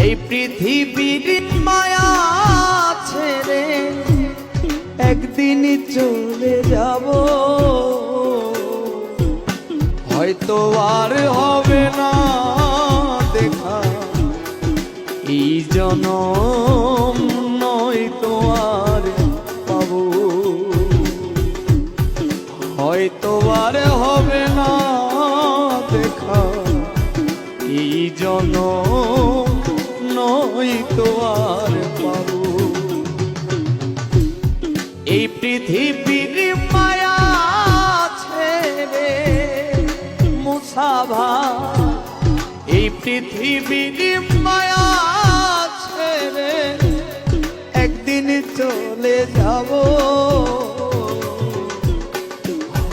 এই পৃথিবীর মায়া ছেড়ে একদিন চলে যাব, হয়তো আর হবে না দেখা এই জনম, নয়তো আর পাবো, হয়তো আর হবে না দেখা এই জনম, নয়তো আর পাবো। এই পৃথিবীর মায়া ছেড়ে মুসাভা, এই পৃথিবীর মায়া ছেড়ে একদিন চলে যাব,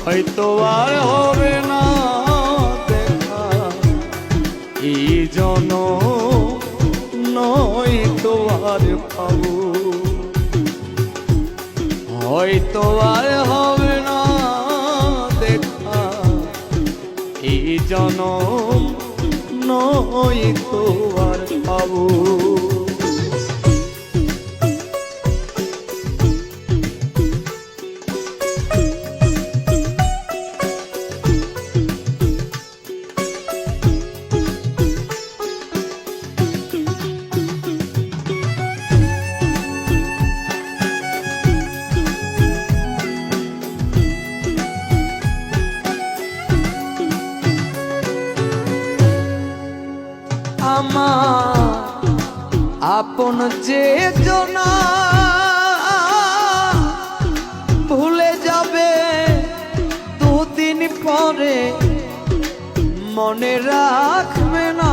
হয়তো আর হবে না দেখা এই জনম, নয়তো আর পাবো, হয়তো আর হবে না দেখা এই জনম, নয়তো আর পাবো। আমার আপন যে জনা ভুলে যাবে দুদিন পরে, মনে রাখবে না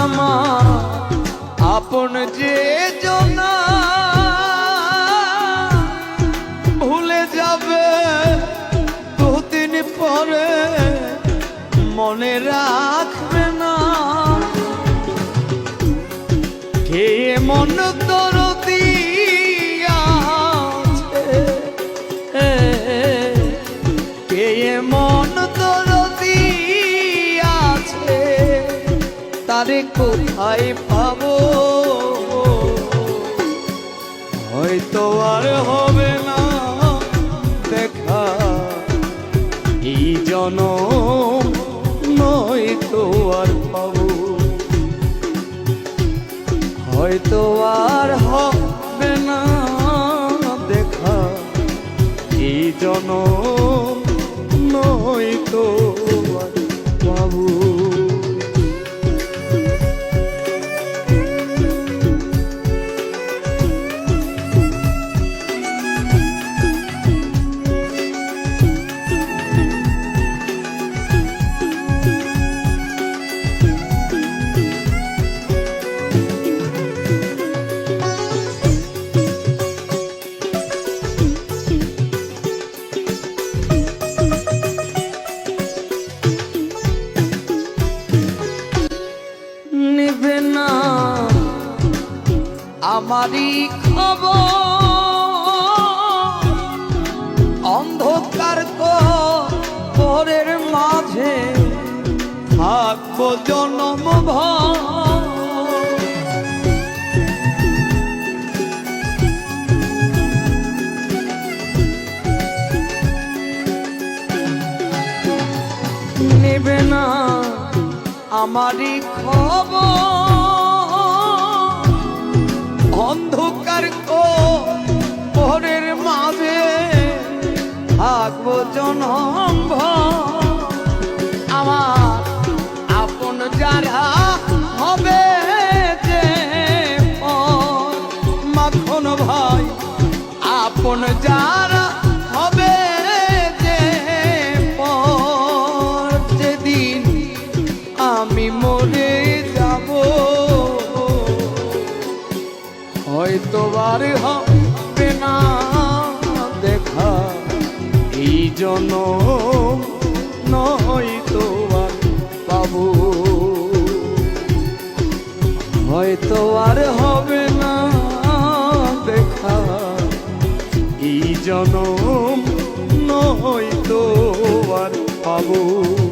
আমার আপন যে জনা ভুলে যাবে দুদিন পরে, মনে রাখবে না কে মন দরদি আছে, কে মন দরদি আছে, তারে কোথায় পাবো, হয়তো আর হবে না দেখা এই জনম, নয়তো আর পাবো, হয়তো আর হবে না দেখা এই জনম, নয়তো আর পাবো। নিবে না আমারই খবর, অন্ধকার ঘরের মাঝে থাকবো জনম ভর, নেবে না আমারই খবর, অন্ধকার ঘরের মাঝে থাকবো জনম ভর, আমার আপন যারা হবে যে পর, মাখন ভাই আপন যারা হবে যে পর, যেদিন আমি মরে যাব, হয়তো আর হবে না দেখা এই জনম, নয়তো আর পাবো, হয়তো আর হবে না দেখা এই জনম, পাবো।